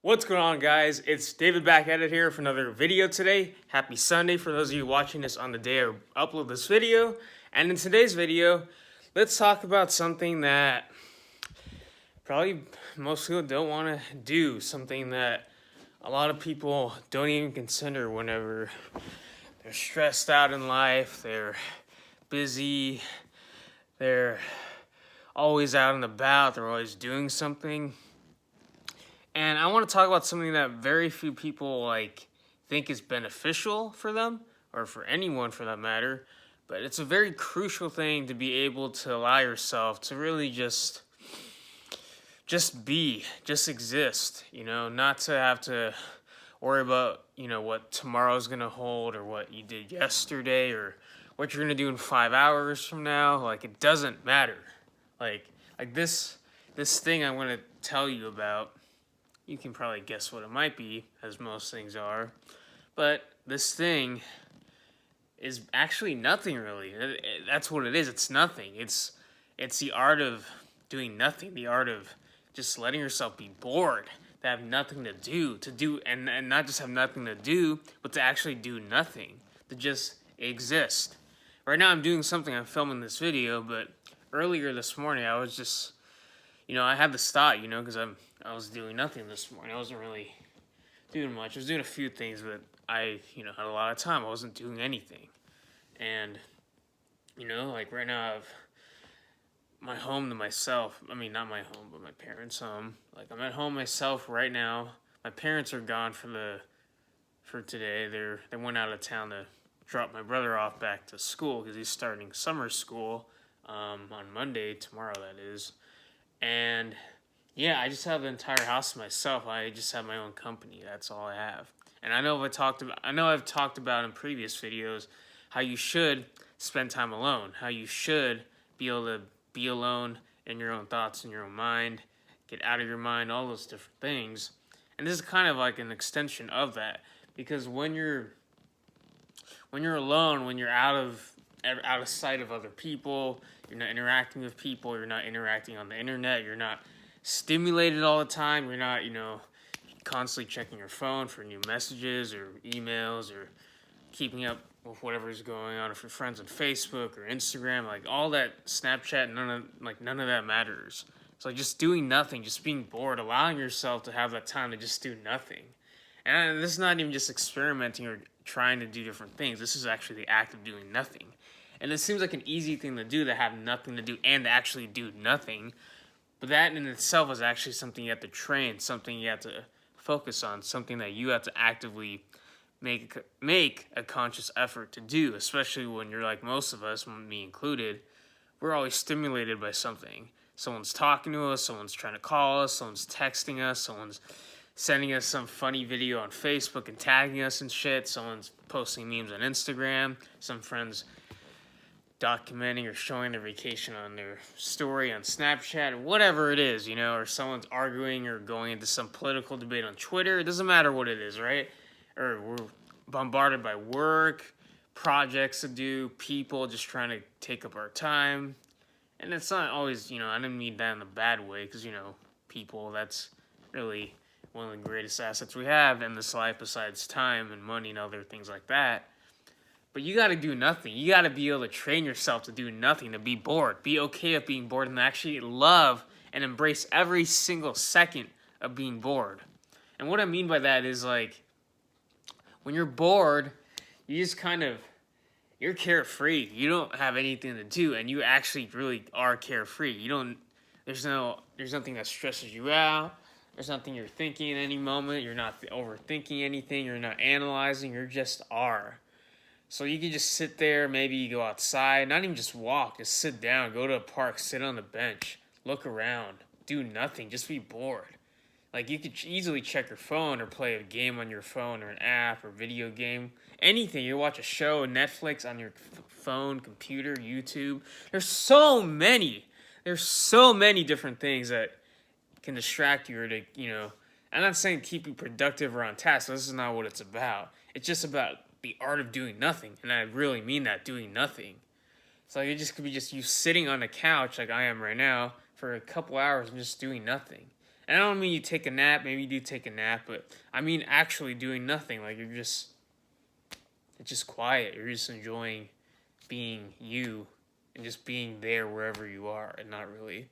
What's going on, guys? It's David back at it here for another video today. Happy Sunday for those of you watching this on the day I upload this video. And in today's video, let's talk about something that probably most people don't want to do, something that a lot of people don't even consider whenever they're stressed out in life, they're busy, they're always out and about, they're always doing something. And I want to talk about something that very few people think is beneficial for them, or for anyone for that matter. But it's a very crucial thing to be able to allow yourself to really just exist, not to have to worry about, what tomorrow's going to hold, or what you did yesterday, or what you're going to do in 5 hours from now. Like, it doesn't matter. Like this thing I want to tell you about, you can probably guess what it might be, as most things are. But this thing is actually nothing, really. That's what it is. It's nothing. It's the art of doing nothing. The art of just letting yourself be bored, to have nothing to do, and not just have nothing to do, but to actually do nothing, to just exist. Right now I'm doing something, I'm filming this video, but earlier this morning I was just, I had this thought, because I was doing nothing this morning. I wasn't really doing much. I was doing a few things, but I, had a lot of time. I wasn't doing anything. And, like right now I have my home to myself. I mean, not my home, but my parents' home. Like, I'm at home myself right now. My parents are gone for today. They went out of town to drop my brother off back to school because he's starting summer school on Monday, tomorrow that is. And yeah, I just have the entire house to myself. I just have my own company. That's all I have. And I know I've talked about in previous videos how you should spend time alone, how you should be able to be alone in your own thoughts, in your own mind, get out of your mind, all those different things. And this is kind of like an extension of that, because when you're alone, when you're out of sight of other people, you're not interacting with people, you're not interacting on the internet, you're not stimulated all the time, you're not, constantly checking your phone for new messages or emails, or keeping up with whatever's going on with your friends on Facebook or Instagram, like all that Snapchat, none of that matters. It's like just doing nothing, just being bored, allowing yourself to have that time to just do nothing. And this is not even just experimenting or trying to do different things. This is actually the act of doing nothing. And it seems like an easy thing to do, to have nothing to do and to actually do nothing. But that in itself is actually something you have to train, something you have to focus on, something that you have to actively make a conscious effort to do, especially when you're like most of us, me included. We're always stimulated by something. Someone's talking to us, someone's trying to call us, someone's texting us, someone's sending us some funny video on Facebook and tagging us and shit, someone's posting memes on Instagram, some friends documenting or showing their vacation on their story on Snapchat, or whatever it is, or someone's arguing or going into some political debate on Twitter. It doesn't matter what it is, right? Or we're bombarded by work, projects to do, people just trying to take up our time. And it's not always, I didn't mean that in a bad way, because, people, that's really one of the greatest assets we have in this life besides time and money and other things like that. But you got to do nothing. You got to be able to train yourself to do nothing, to be bored. Be okay with being bored, and actually love and embrace every single second of being bored. And what I mean by that is, like, when you're bored, you just you're carefree. You don't have anything to do, and you actually really are carefree. There's nothing that stresses you out. There's nothing you're thinking at any moment. You're not overthinking anything. You're not analyzing. You just are. So you can just sit there, maybe you go outside, not even just walk, just sit down, go to a park, sit on the bench, look around, do nothing, just be bored. Like, you could easily check your phone or play a game on your phone, or an app or video game, anything. You watch a show, Netflix on your phone, computer, YouTube. There's so many different things that can distract you, or to, I'm not saying keep you productive or on task. This is not what it's about. It's just about the art of doing nothing, and I really mean that, doing nothing. It's like, it just could be just you sitting on a couch like I am right now for a couple hours and just doing nothing. And I don't mean you take a nap, maybe you do take a nap, but I mean actually doing nothing. Like it's just quiet. You're just enjoying being you and just being there wherever you are and not really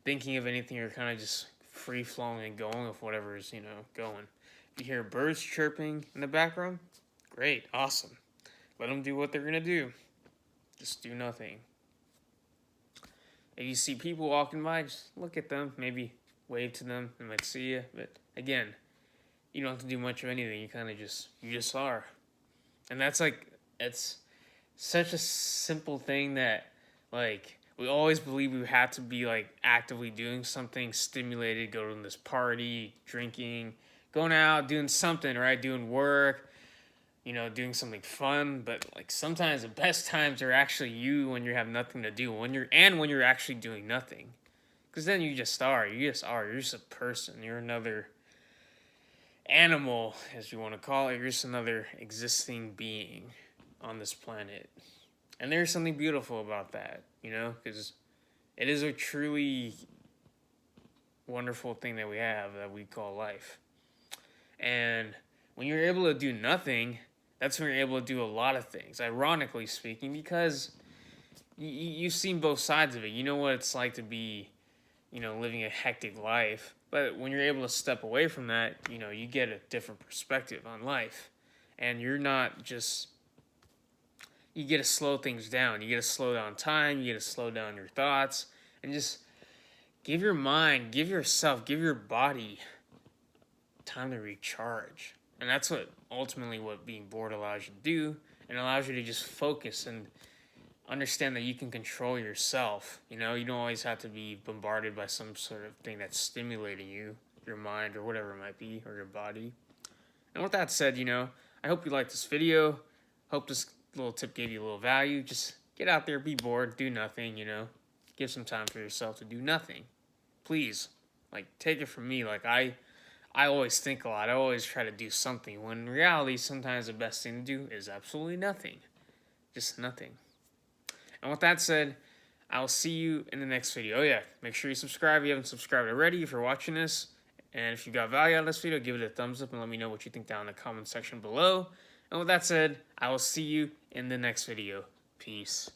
thinking of anything. You're kind of just free flowing and going with whatever is, going. If you hear birds chirping in the background, great, awesome. Let them do what they're going to do. Just do nothing. If you see people walking by, just look at them, maybe wave to them, they might see you. But again, you don't have to do much of anything. You kind of you just are. And it's such a simple thing that, like, we always believe we have to be, like, actively doing something, stimulated, go to this party, drinking, going out, doing something, right? Doing work, doing something fun. But, like, sometimes the best times are actually you when you have nothing to do, when you're actually doing nothing. Because then you just are. You're just a person. You're another animal, as you want to call it. You're just another existing being on this planet. And there's something beautiful about that, because it is a truly wonderful thing that we have that we call life. And when you're able to do nothing, that's when you're able to do a lot of things, ironically speaking, because you've seen both sides of it. You know what it's like to be, living a hectic life. But when you're able to step away from that, you get a different perspective on life. And you're not just... You get to slow things down. You get to slow down time. You get to slow down your thoughts. And just give your mind, give yourself, give your body time to recharge. And that's ultimately what being bored allows you to do. And allows you to just focus and understand that you can control yourself. You don't always have to be bombarded by some sort of thing that's stimulating you, your mind, or whatever it might be, or your body. And with that said, I hope you liked this video. Hope this little tip gave you a little value. Just get out there, be bored, do nothing, Give some time for yourself to do nothing. Please, take it from me. I always think a lot. I always try to do something, when in reality, sometimes the best thing to do is absolutely nothing. Just nothing. And with that said, I'll see you in the next video. Oh yeah, make sure you subscribe if you haven't subscribed already if you're watching this. And if you got value out of this video, give it a thumbs up and let me know what you think down in the comment section below. And with that said, I will see you in the next video. Peace.